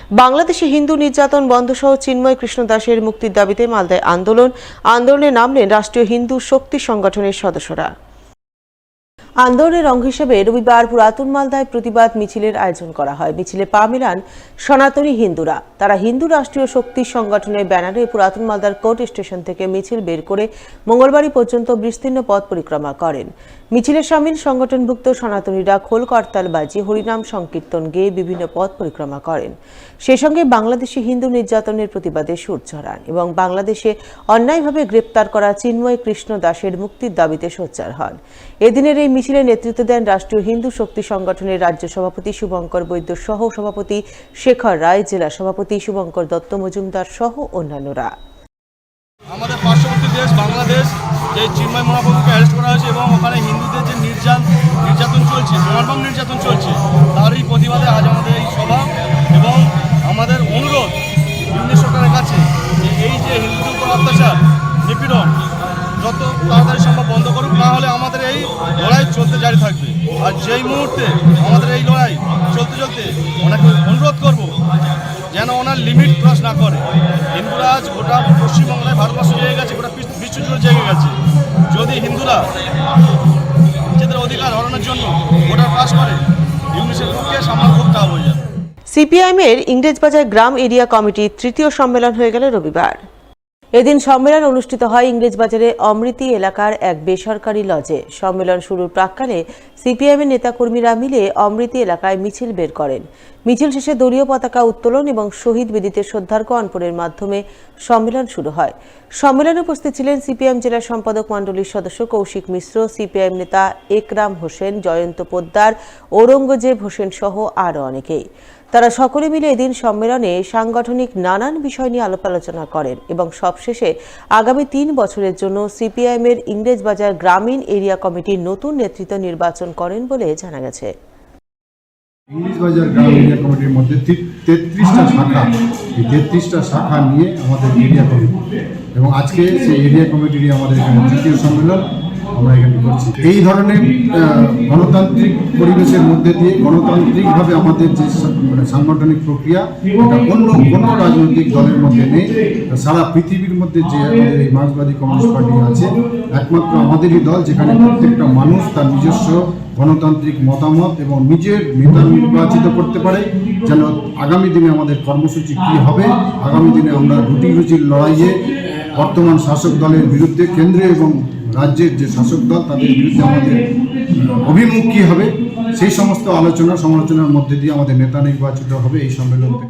বাংলাদেশে হিন্দু নির্যাতন বন্ধ সহ চিন্ময় কৃষ্ণ দাসের মুক্তির দাবিতে মালদায় আন্দোলনে নামলেন রাষ্ট্রীয় হিন্দু শক্তি সংগঠনের সদস্যরা। আন্দোলনের অঙ্গ হিসেবে রবিবার পুরাতন মালদায় প্রতিবাদ মিছিলের আয়োজন করা হয়। মিছিলে পা মেলান সনাতনী হিন্দুরা। তারা হিন্দু রাষ্ট্রীয় শক্তি সংগঠনের ব্যানারে পুরাতন মালদার কোর্ট স্টেশন থেকে মিছিল বের করে মঙ্গলবারই পর্যন্ত বিস্তীর্ণ পথ পরিক্রমা করেন। মিছিলে সামিল সংগঠনভুক্ত সনাতনীরা খোল করতাল বাজিয়ে হরিনাম সংকীর্তন গেয়ে বিভিন্ন পথ পরিক্রমা করেন। সেই সঙ্গে বাংলাদেশে হিন্দু নির্যাতনের প্রতিবাদে সুর চড়ান এবং বাংলাদেশে অন্যায়ভাবে গ্রেপ্তার করা চিন্ময় কৃষ্ণ দাসের মুক্তির দাবিতে সোচ্চার হন। এদিনের এই মিছিলে নেতৃত্ব দেন রাষ্ট্রীয় হিন্দু শক্তি সংগঠনের রাজ্য সভাপতি শুভঙ্কর বৈদ্য সহ সভাপতি শেখর রায়, জেলা সভাপতি শুভঙ্কর দত্ত মজুমদার সহ অন্যান্যরা। আমাদের পার্শ্ববর্তী দেশ বাংলাদেশ, যে চিন্ময় মহাপ্রভুকে অ্যারেস্ট করা হয়েছে এবং ওখানে হিন্দুদের যে নির্যাতন চলছে, সমানভাব নির্যাতন চলছে, তারই প্রতিবাদে আজ আমাদের এই সভা এবং আমাদের অনুরোধ কেন্দ্র সরকারের কাছে যে এই যে হিন্দুদের উপর অত্যাচার নিপীড়ন যত তাড়াতাড়ি সম্ভব বন্ধ করুক, না হলে আমাদের এই লড়াই চলতে জারি থাকবে। আর যেই মুহূর্তে আমাদের এই লড়াই চলতে ওনাকে অনুরোধ করব যেন ওনার লিমিট ক্রস না করে। হিন্দুরা আজ গোটা পশ্চিমবাংলায় ভারতবর্ষ জেগে গেছে, গোটা বিশ্ব জুড়ে জেগে গেছে। যদি হিন্দুরা নিজেদের অধিকার হরানোর জন্য ভোটার পাস করে, ইংলিশের পক্ষে সামনে খুব টাফ হয়ে যাবে। সিপিআইএমের ইংরেজবাজার গ্রাম এরিয়া কমিটির তৃতীয় সম্মেলন হয়ে গেল রবিবার। এদিন সম্মেলন অনুষ্ঠিত হয় ইংরেজবাজারে অমৃতি এলাকার এক বেসরকারি লজে। সম্মেলন শুরুর প্রাক্কালে সিপিআইএমের নেতাকর্মীরা মিলে অমৃতি এলাকায় মিছিল বের করেন। মিছিল শেষে দলীয় পতাকা উত্তোলন এবং শহীদ বেদিতে শ্রদ্ধার্ঘ্য অর্পণের মাধ্যমে সম্মেলন শুরু হয়। সম্মেলনে উপস্থিত ছিলেন সিপিআইএম জেলা সম্পাদক মণ্ডলীর সদস্য কৌশিক মিশ্র, সিপিআইএম নেতা একরাম হোসেন, জয়ন্ত পোদ্দার, ঔরঙ্গজেব হোসেন সহ আরও অনেকেই। তারা সকলে মিলে এদিন সম্মেলনে সাংগঠনিক নানান বিষয় নিয়ে আলাপ আলোচনা করেন এবং সবশেষে আগামী 3 বছরের জন্য সিপিআইএমের ইংরেজবাজার গ্রামীণ এরিয়া কমিটির নতুন নেতৃত্ব নির্বাচন করেন বলে জানা গেছে। ইংরেজবাজার গ্রাম এরিয়া কমিটির মধ্যে 33টা শাখা, এই 33টা শাখা নিয়ে আমাদের এরিয়া কমিটি, এবং আজকে সেই এরিয়া কমিটিরই আমাদের এখানে তৃতীয় সম্মেলন আমরা এখানে করছি। এই ধরনের গণতান্ত্রিক পরিবেশের মধ্যে দিয়ে গণতান্ত্রিকভাবে আমাদের যে সাংগঠনিক প্রক্রিয়া, এটা অন্য কোনো রাজনৈতিক দলের মধ্যে নেই। সারা পৃথিবীর মধ্যে যে আমাদের এই মার্ক্সবাদী কমিউনিস্ট পার্টি আছে, একমাত্র আমাদেরই দল, যেখানে প্রত্যেকটা মানুষ তার নিজস্ব গণতান্ত্রিক মতামত এবং নিজের নেতা নির্বাচিত করতে পারে। যেন আগামী দিনে আমাদের কর্মসূচি কী হবে, আগামী দিনে আমরা রুটির লড়াইয়ে বর্তমান শাসক দলের বিরুদ্ধে, কেন্দ্রে এবং রাজ্যের যে শাসক দল তাদের বিরুদ্ধে আমাদের অভিমুখ কী হবে, সেই সমস্ত আলোচনা সমালোচনার মধ্যে দিয়ে আমাদের নেতা নির্বাচিত হবে এই সম্মেলন থেকে।